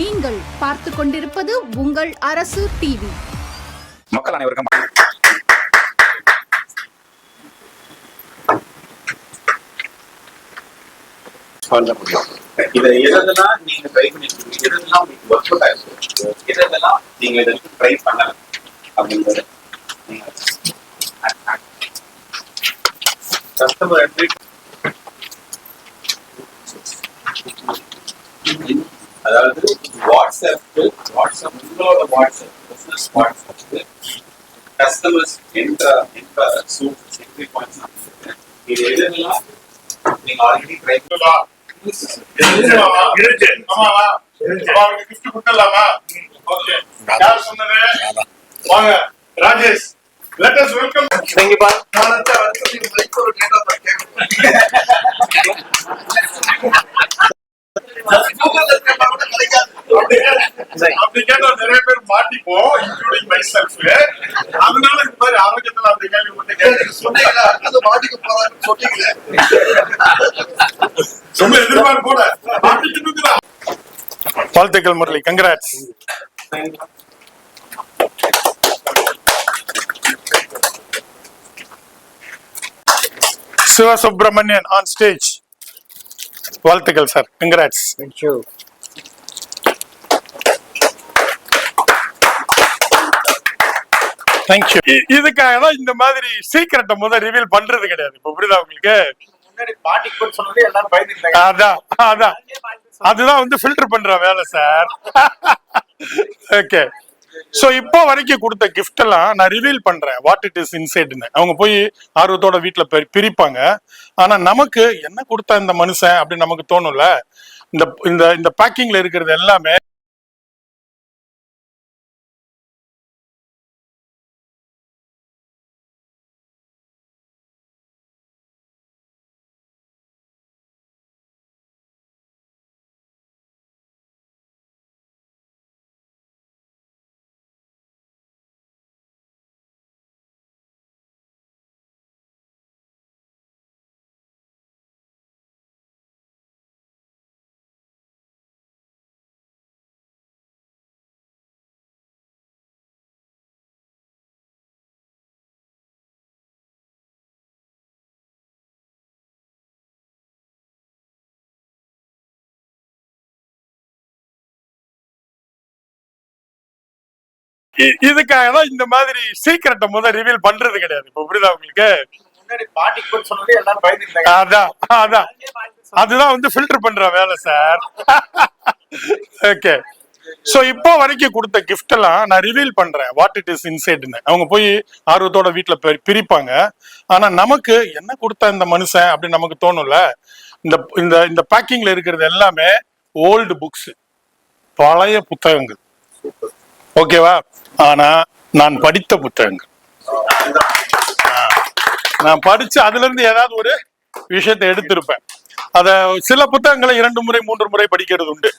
நீங்கள் பார்த்து கொண்டிருப்பது உங்கள் அரசு டிவி. மக்கள் அனைவருக்கும் இதை எதெல்லாம் நீங்க ட்ரை பண்ணிருக்கீங்க, எதெல்லாம் உங்களுக்கு ஒர்க் அவுட் ஆயிருக்கு, எதெல்லாம் நீங்க இதற்கு ட்ரை பண்ணலாம் அப்படின்றது கஸ்டமர் அதாவது வாட்ஸ்அப் உங்களோட WhatsApp business WhatsApp customers entry points இது எதெல்லாம் நீங்க ஆல்ரெடி ட்ரை பண்ணலாம். Rajesh, let us welcome. Thank you, pa. நிறைய பேர் மாட்டிப்போம், இன்க்ளூடிங் மை செல்ஃப். அதனால இந்த மாதிரி ஆரோக்கியத்துல அந்த கேள்வி மட்டும் சொன்னீங்களா, அது மாட்டிக்க போறாங்கன்னு சொன்னீங்களே, ரொம்ப எதிர்பார்ப்போட மாட்டிக்கிட்டு. வாழ்த்துக்கள் Murali, congrats. Sivasubramanian on stage. வாழ்த்துக்கள் சார், கங்க்ராட்ஸ். தேங்க்யூ. தேங்க்யூ. இதுக்காக தான் இந்த மாதிரி சீக்கிரட்டை முதல் ரிவீல் பண்றது கிடையாது. இப்ப புரியுதா உங்களுக்கு? அதான் அதான் அதுதான் வந்து ஃபில்டர் பண்ற வேலை சார். ஓகே, சோ இப்போ வரைக்கும் கொடுத்த கிஃப்ட் எல்லாம் நான் ரிவீல் பண்றேன் வாட் இட் இஸ் இன்சைட்னு. அவங்க போய் ஆர்வத்தோட வீட்டுல பிரிப்பாங்க. ஆனா நமக்கு என்ன கொடுத்தா இந்த மனுஷன் அப்படின்னு நமக்கு தோணும்ல. இந்த இந்த இந்த பேக்கிங்ல இருக்கிறது எல்லாமே இதுக்காக தான் இந்த மாதிரி சீக்கிரட்டை முதல் ரிவீல் பண்றது கிடையாது. இப்ப புரியுதா உங்களுக்கு? அதான் அதான் அதுதான் வந்து ஃபில்டர் பண்ற வேலை சார். ஓகே, சோ இப்போ வரைக்கும் கொடுத்த கிஃப்ட் எல்லாம் நான் ரிவீல் பண்றேன் வாட் இட் இஸ் இன்சைட்னு. அவங்க போய் ஆர்வத்தோட வீட்டுல பிரிப்பாங்க. ஆனா நமக்கு என்ன கொடுத்தா இந்த மனுஷன் அப்படின்னு நமக்கு தோணும்ல. இந்த இந்த இந்த பேக்கிங்ல இருக்கிறது எல்லாமே ஓல்டு புக்ஸ், பழைய புத்தகங்கள். ஓகேவா? ஆனா நான் படித்த புத்தகங்கள், நான் படிச்சு அதுல இருந்து ஏதாவது ஒரு விஷயத்தை எடுத்திருப்பேன். அத சில புத்தகங்களை 2 முறை 3 முறை படிக்கிறது உண்டு.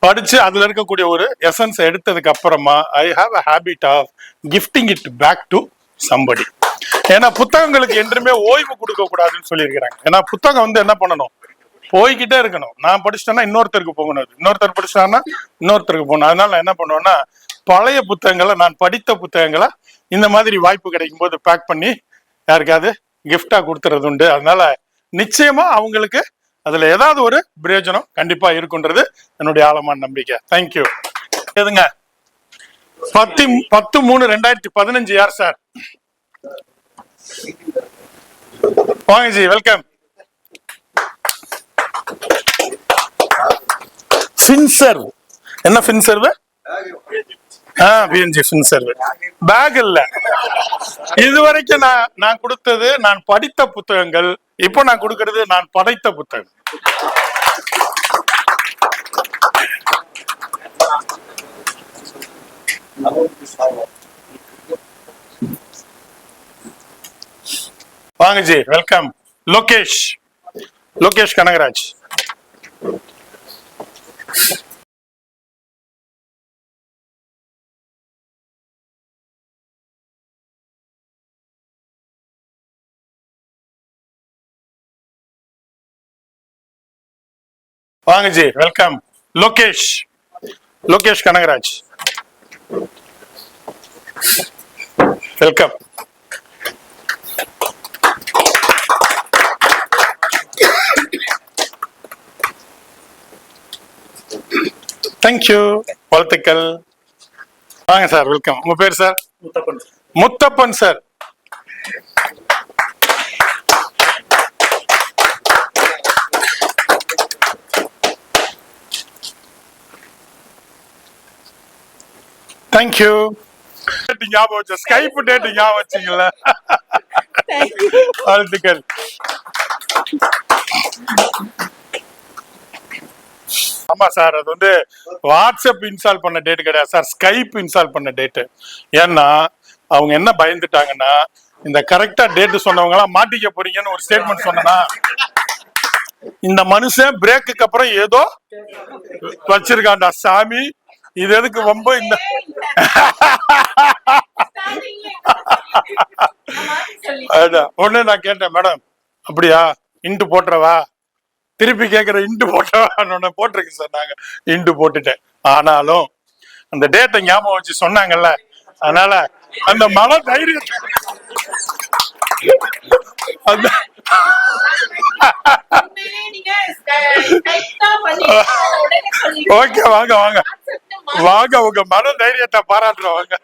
படிச்சு அதுல இருக்கக்கூடிய ஒரு எசன்ஸ் எடுத்ததுக்கு அப்புறமா I have a habit of gifting it back to somebody. ஏன்னா புத்தகங்களுக்கு என்றுமே ஓய்வு கொடுக்க கூடாதுன்னு சொல்லியிருக்கிறாங்க. ஏன்னா புத்தகம் வந்து என்ன பண்ணணும், போய்கிட்டே இருக்கணும். நான் படிச்சிட்டேன்னா இன்னொருத்தருக்கு போகணும், இன்னொருத்தர் படிச்சிட்டான்னா இன்னொருத்தருக்கு போகணும். அதனால நான் என்ன பண்ணுவேன்னா பழைய புத்தகங்களை, நான் படித்த புத்தகங்களை இந்த மாதிரி வாய்ப்பு கிடைக்கும் போது பேக் பண்ணி யாருக்காவது கிஃப்டா கொடுத்துறது உண்டு. அதனால நிச்சயமா அவங்களுக்கு அதுல ஏதாவது ஒரு பிரயோஜனம் கண்டிப்பா இருக்குன்றது என்னுடைய ஆழமான நம்பிக்கை. தேங்க்யூ. எதுங்க 10/3/2015 யார் சார்? வாங்க ஜி, வெல்கம். ஃபின்சர்வ். என்ன ஃபின்சர்வ்? பிஎன்ஜி ஃபின்சர்வ். பேக் இல்ல. இதுவரைக்கும் நான் கொடுத்தது நான் படித்த புத்தகங்கள். இப்போ நான் கொடுக்கிறது நான் படைத்த புத்தகம். வாங்க ஜி, வெல்கம். லோகேஷ், லோகேஷ் கனகராஜ். வாங்க G, welcome. Lokesh, Lokesh Kanagaraj. Welcome. Thank you. வாழ்த்துக்கள். வாங்க சார், வெல்கம். உங்க பேர் sir? Muthappan. Muthappan sir. Thank you. ஞாபகம் வச்ச ஸ்கைப் டேட் ஞாபகம் வச்சீங்களா? வாழ்த்துக்கள். ஆமா சார், அது வந்து வாட்ஸ்அப் இன்ஸ்டால் பண்ண டேட் கிடையாது சார், ஸ்கைப் இன்ஸ்டால் பண்ண டேட்டு. ஏன்னா அவங்க என்ன பயந்துட்டாங்கன்னா, இந்த கரெக்டா டேட் சொன்னவங்க எல்லாம் மாட்டிக்க போறீங்கன்னு ஒரு ஸ்டேட்மெண்ட் சொன்னா, இந்த மனுஷன் பிரேக்குக்கு அப்புறம் ஏதோ வச்சிருக்காண்டா சாமி, இது எதுக்கு ரொம்ப இந்த ஒண்ணு நான் கேட்டேன், மேடம் அப்படியா இன்ட்டு போட்டுறவா, திருப்பி கேட்கிற இன்ட்டு போட்டவா போட்டிருக்கு சார். நாங்க இன்ட்டு போட்டுட்டேன். ஆனாலும் அந்த டேட்டை ஞாபகம் வச்சு சொன்னாங்கல்ல, அதனால அந்த மன தைரியத்தை ஓகே, வாங்க வாங்க வாங்க, உங்க மன தைரியத்தை பாராட்டுறோம். வாங்க.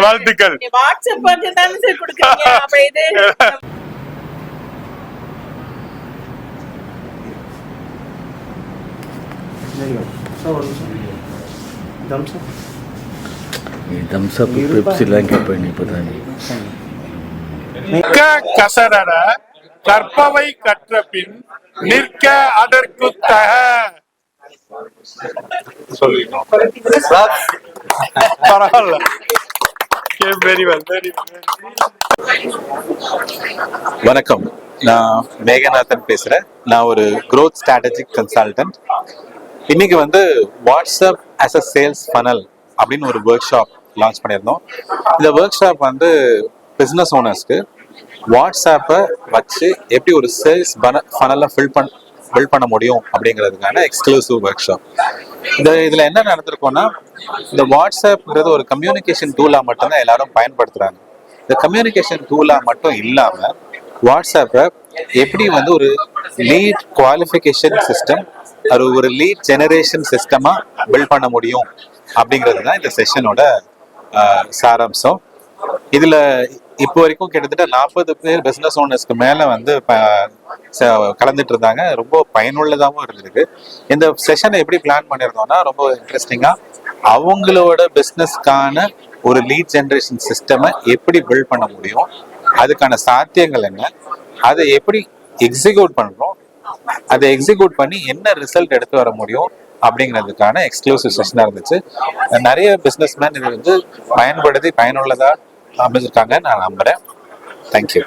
வாழ்த்துக்கள். வாட்ஸ்அப் வந்து தானே சார் கொடுக்குறீங்க. அப்ப இது தம்ஸ்அப் பெப்சிலாம் கேட்பேன் இப்போதான். கசரர கற்பவை கற்ற பின் நிற்க அதற்குத்தக. பரவாயில்ல. Very well, very well. வணக்கம், நான் மேகநாதன் பேசுறேன். நான் ஒரு growth ஸ்ட்ராட்டஜிக் கன்சல்டன்ட். இன்னைக்கு வந்து WhatsApp as a sales funnel அப்படின்னு ஒரு ஒர்க் ஷாப் லான்ச் பண்ணியிருந்தோம். இந்த ஒர்க் ஷாப் வந்து பிஸ்னஸ் ஓனர்ஸ்க்கு வாட்ஸ்அப்பை வச்சு எப்படி ஒரு சேல்ஸ் ஃபனலை பில்ட் பண்ண முடியும் அப்படிங்கிறதுக்கான எக்ஸ்க்ளூசிவ் ஒர்க் ஷாப். இதில் என்ன நடந்திருக்கோம்னா, இந்த வாட்ஸ்அப்ங்கிறது ஒரு கம்யூனிகேஷன் டூலாக மட்டும்தான் எல்லாரும் பயன்படுத்துகிறாங்க. இந்த கம்யூனிகேஷன் டூலாக மட்டும் இல்லாமல் வாட்ஸ்அப்பை எப்படி வந்து ஒரு லீட் குவாலிஃபிகேஷன் சிஸ்டம், ஒரு லீட் ஜெனரேஷன் சிஸ்டமாக பில்ட் பண்ண முடியும் அப்படிங்கிறது தான் இந்த செஷனோட சாராம்சம். இதில் இப்போ வரைக்கும் கிட்டத்தட்ட 40 பேர் பிஸ்னஸ் ஓனர்ஸ்க்கு மேலே வந்து கலந்துட்டு இருந்தாங்க. ரொம்ப பயனுள்ளதாகவும் இருந்திருக்கு. இந்த செஷனை எப்படி பிளான் பண்ணியிருந்தோம்னா, ரொம்ப இன்ட்ரெஸ்டிங்காக அவங்களோட பிஸ்னஸ்க்கான ஒரு லீட் ஜென்ரேஷன் சிஸ்டமை எப்படி பில்ட் பண்ண முடியும், அதுக்கான சாத்தியங்கள் என்ன, அதை எப்படி எக்ஸிக்யூட் பண்ணுறோம், அதை எக்ஸிக்யூட் பண்ணி என்ன ரிசல்ட் எடுத்து வர முடியும் அப்படிங்கிறதுக்கான எக்ஸ்க்ளூசிவ் செஷனாக இருந்துச்சு. நிறைய பிஸ்னஸ் மேன் இது வந்து பயன்படுத்தி பயனுள்ளதாக அமைஞ்சிருக்காங்க நான் நம்புறேன். தேங்க்யூ.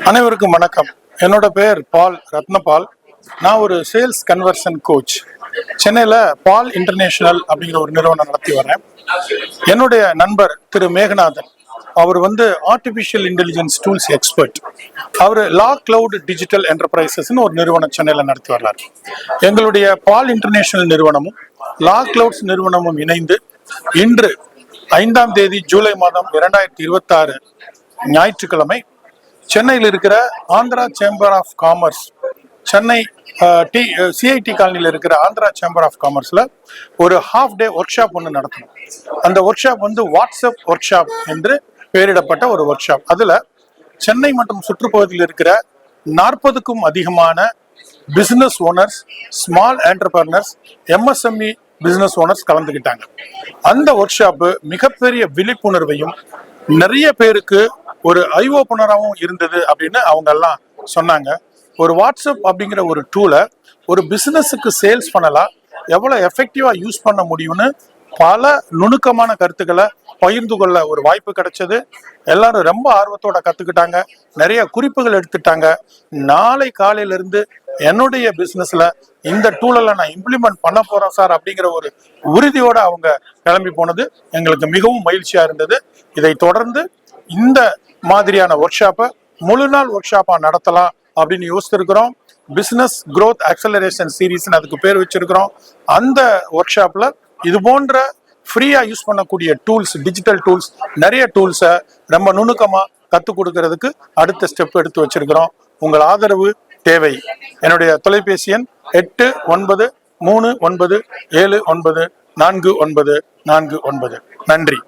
அனைவருக்கும் வணக்கம். என்னோட பேர் பால் ரத்னபால். நான் ஒரு சேல்ஸ் கன்வர்ஷன் கோச். சென்னையில் பால் இன்டர்நேஷனல் அப்படிங்கிற ஒரு நிறுவனம் நடத்தி வரேன். என்னுடைய நண்பர் திரு மேகநாதன், அவர் வந்து ஆர்டிஃபிஷியல் இன்டெலிஜென்ஸ் டூல்ஸ் எக்ஸ்பர்ட். அவர் லா கிளவுட் டிஜிட்டல் என்டர்பிரைசஸ்ன்னு ஒரு நிறுவனம் சென்னையில் நடத்தி வர்றார். எங்களுடைய பால் இன்டர்நேஷனல் நிறுவனமும் லா கிளவுட்ஸ் நிறுவனமும் இணைந்து இன்று 5ஆம் தேதி ஜூலை மாதம் 2026 ஞாயிற்றுக்கிழமை சென்னையில் இருக்கிற Andhra chamber of commerce, Chennai CIT காலனியில் இருக்கிற ஆந்திரா சேம்பர் ஆஃப் காமர்ஸில் ஒரு ஹாஃப் டே ஒர்க் ஷாப் ஒன்று நடத்தணும். அந்த ஒர்க் ஷாப் வந்து வாட்ஸ்அப் ஒர்க் ஷாப் என்று பெயரிடப்பட்ட ஒரு ஒர்க் ஷாப். அதில் சென்னை மற்றும் சுற்றுப்பகுதியில் இருக்கிற 40க்கும் அதிகமான business owners, small entrepreneurs, MSME business owners கலந்துக்கிட்டாங்க. அந்த ஒர்க் ஷாப்பு மிகப்பெரிய விழிப்புணர்வையும் நிறைய பேருக்கு ஒரு ஐ ஓப்பனராகவும் இருந்தது அப்படின்னு அவங்க எல்லாம் சொன்னாங்க. ஒரு வாட்ஸ்அப் அப்படிங்கிற ஒரு டூலை ஒரு பிஸ்னஸுக்கு சேல்ஸ் பண்ணலாம் எவ்வளோ எஃபெக்டிவாக யூஸ் பண்ண முடியும்னு பல நுணுக்கமான கருத்துக்களை பகிர்ந்து கொள்ள ஒரு வாய்ப்பு கிடைச்சது. எல்லாரும் ரொம்ப ஆர்வத்தோட கற்றுக்கிட்டாங்க, நிறைய குறிப்புகள் எடுத்துட்டாங்க. நாளை காலையிலிருந்து என்னுடைய பிஸ்னஸில் இந்த டூலெல்லாம் நான் இம்ப்ளிமெண்ட் பண்ண போகிறேன் சார் அப்படிங்கிற ஒரு உறுதியோட அவங்க கிளம்பி போனது எங்களுக்கு மிகவும் மகிழ்ச்சியாக இருந்தது. இதை தொடர்ந்து இந்த மாதிரியான ஒர்க் ஷாப்பை முழு நாள் ஒர்க் ஷாப்பாக நடத்தலாம் அப்படின்னு யோசிச்சிருக்கிறோம். பிசினஸ் growth acceleration சீரீஸ்னு அதுக்கு பேர் வச்சிருக்கிறோம். அந்த ஒர்க் ஷாப்ல இது போன்ற ஃப்ரீயா யூஸ் பண்ணக்கூடிய டூல்ஸ், டிஜிட்டல் டூல்ஸ், நிறைய டூல்ஸை ரொம்ப நுணுக்கமா கற்றுக் கொடுக்கறதுக்கு அடுத்த ஸ்டெப் எடுத்து வச்சிருக்கிறோம். உங்கள் ஆதரவு தேவை. என்னுடைய தொலைபேசி எண் 8939794949. நன்றி.